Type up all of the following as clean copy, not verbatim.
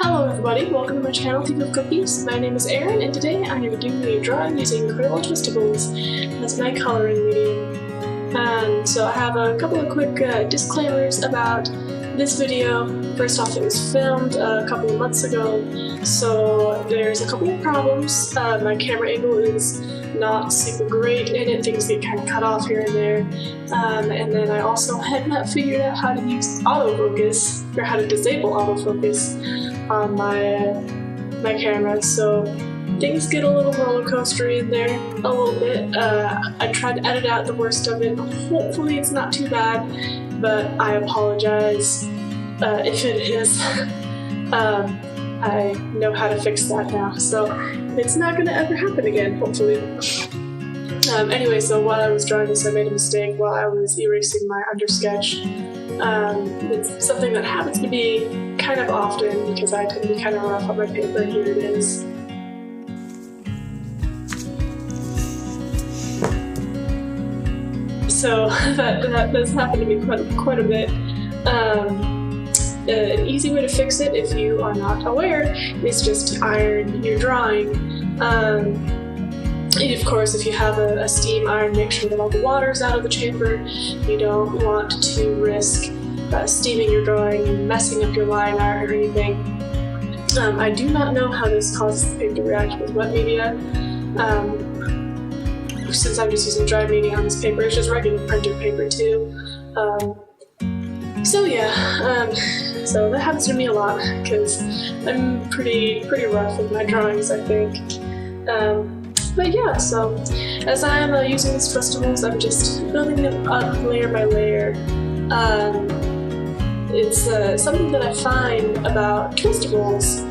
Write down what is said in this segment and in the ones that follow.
Hello everybody, welcome to my channel, Thief of Cookies. My name is Erin, and today I'm going to be doing a drawing using Crayola Twistables as my coloring medium. So I have a couple of quick disclaimers about this video. First off, it was filmed a couple of months ago, so there's a couple of problems. My camera angle is not super great and things get kind of cut off here and there. And then I also had not figured out how to use autofocus, or how to disable autofocus on my camera, so things get a little roller coastery in there a little bit. I tried to edit out the worst of it. Hopefully it's not too bad, but I apologize if it is. I know how to fix that now, so it's not going to ever happen again, hopefully. Anyway, so while I was drawing this, I made a mistake while I was erasing my undersketch. It's something that happens to be kind of often because I tend to be kind of rough on my paper. Here it is. So that's happened to me quite a bit. An easy way to fix it, if you are not aware, is just to iron your drawing. And of course, if you have a steam iron, make sure that all the water's out of the chamber. You don't want to risk steaming your drawing and messing up your line art or anything. I do not know how this causes the paper to react with wet media. Since I'm just using dry media on this paper, it's just regular printer paper too. So yeah, so that happens to me a lot because I'm pretty rough with my drawings, I think. But yeah, so as I'm using these Twistables, I'm just building them up layer by layer. It's something that I find about Twistables.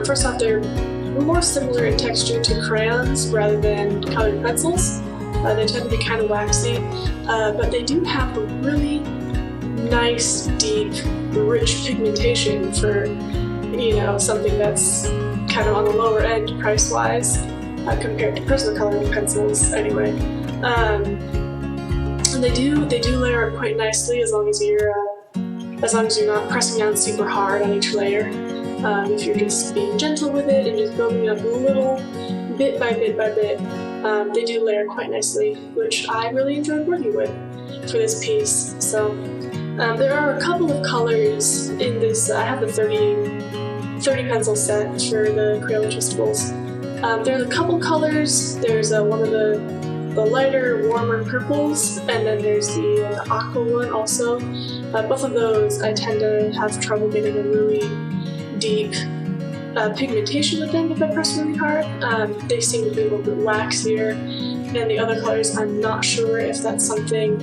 First off, they're more similar in texture to crayons rather than colored pencils. They tend to be kind of waxy, but they do have a really nice, deep, rich pigmentation for, you know, something that's kind of on the lower end price-wise compared to Prismacolor pencils. Anyway, and they do layer up quite nicely as long as you're not pressing down super hard on each layer. If you're just being gentle with it and just building up a little bit by bit by bit, they do layer quite nicely, which I really enjoyed working with for this piece. So there are a couple of colors in this. I have the 30 pencil set for the Crayola Twistables. There's a couple colors. There's one of the lighter, warmer purples, and then there's the aqua one also. Both of those I tend to have trouble getting a really deep pigmentation with them if I press really hard. They seem to be a little bit waxier than the other colors. I'm not sure if that's something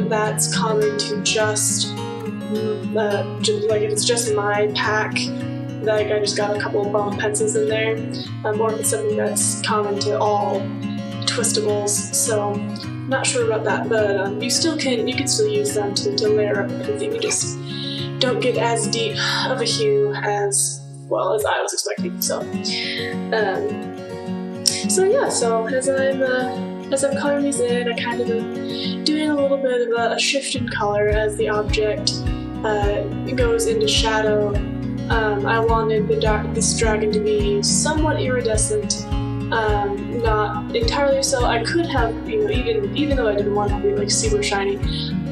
that's common to just like if it's just my pack, like I just got a couple of bum pencils in there, or if it's something that's common to all Twistables. So not sure about that, but you can still use them to layer up everything. You just don't get as deep of a hue as well as I was expecting. So yeah, so as I'm coloring these in, I kind of doing a little bit of a shift in color as the object goes into shadow. I wanted this dragon to be somewhat iridescent, not entirely so. I could have, you know, even though I didn't want it to be like super shiny,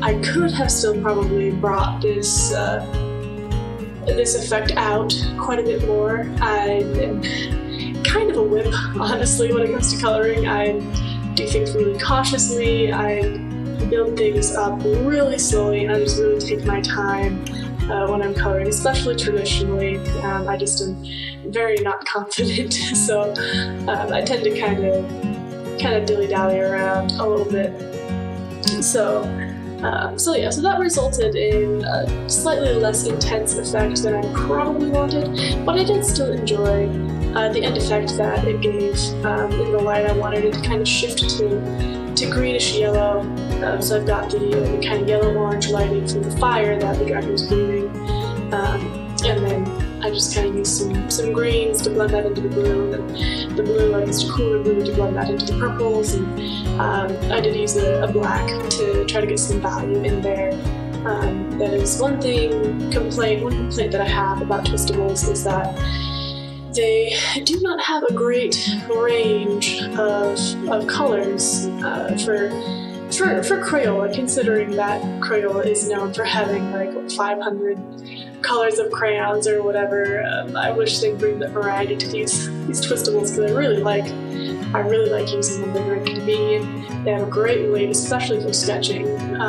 I could have still probably brought this effect out quite a bit more. I'm kind of a whip, honestly, when it comes to coloring. I do things really cautiously. I build things up really slowly, and I just really take my time when I'm coloring, especially traditionally. I just am very not confident, so I tend to kind of dilly-dally around a little bit. So yeah, so that resulted in a slightly less intense effect than I probably wanted, but I did still enjoy the end effect that it gave in the light. I wanted it to kind of shift to greenish yellow, so I've got the kind of yellow-orange lighting from the fire that the dragon was breathing, and then I just kind of used some greens to blend that into the blue, and then the blue I used a cooler blue to blend that into the purples, and I did use a black to try to get some value in there. That is one complaint that I have about Twistables is that they do not have a great range of colors for Crayola, considering that Crayola is known for having like 500 colors of crayons or whatever. I wish they'd bring the variety to these Twistables, because I really like using them. They're very convenient. They have a great weight, especially for sketching.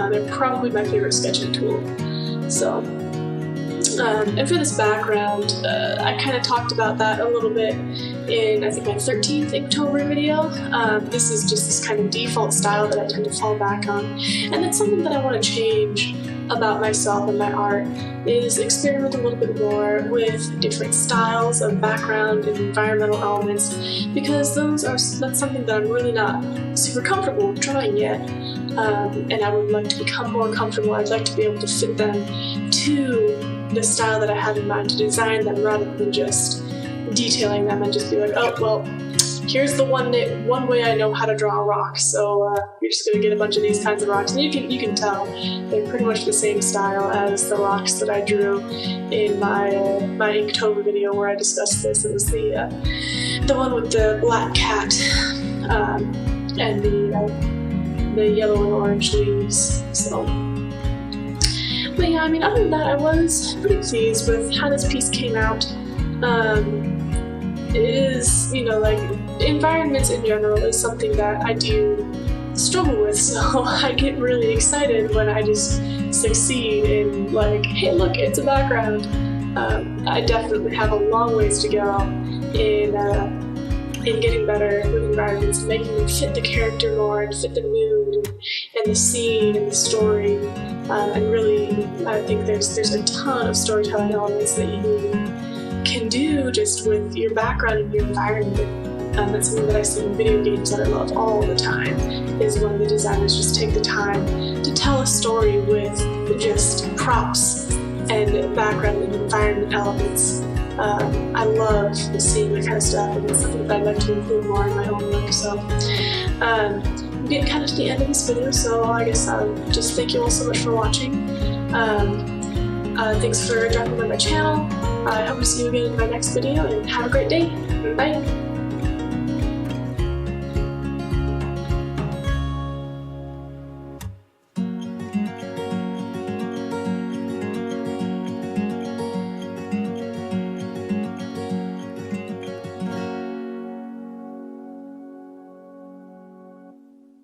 They're probably my favorite sketching tool. So, and for this background, I kind of talked about that a little bit in, I think, my 13th Inktober video. This is just this kind of default style that I tend to fall back on. And that's something that I want to change about myself and my art, is experiment a little bit more with different styles of background and environmental elements, because that's something that I'm really not super comfortable drawing yet. And I would like to become more comfortable. I'd like to be able to fit them to the style that I have in mind, to design them rather than just detailing them and just be like, oh, well, here's the one way I know how to draw a rock, so you're just going to get a bunch of these kinds of rocks. And you can tell they're pretty much the same style as the rocks that I drew in my Inktober video where I discussed this. It was the one with the black cat and the yellow and orange leaves. So, but yeah, I mean, other than that, I was pretty pleased with how this piece came out. It is, like, environments in general is something that I do struggle with, so I get really excited when I just succeed in, like, hey, look, it's a background. I definitely have a long ways to go in getting better with environments and making them fit the character more and fit the mood and the scene and the story. And really, I think there's a ton of storytelling elements that you can do just with your background and your environment. That's something that I see in video games that I love all the time, is when the designers just take the time to tell a story with just props and background and environment elements. I love seeing that kind of stuff, and it's something that I'd like to include more in my own work. So I'm getting kind of to the end of this video, so I guess I'll just thank you all so much for watching. Thanks for dropping by my channel. I hope to see you again in my next video, and have a great day. Bye!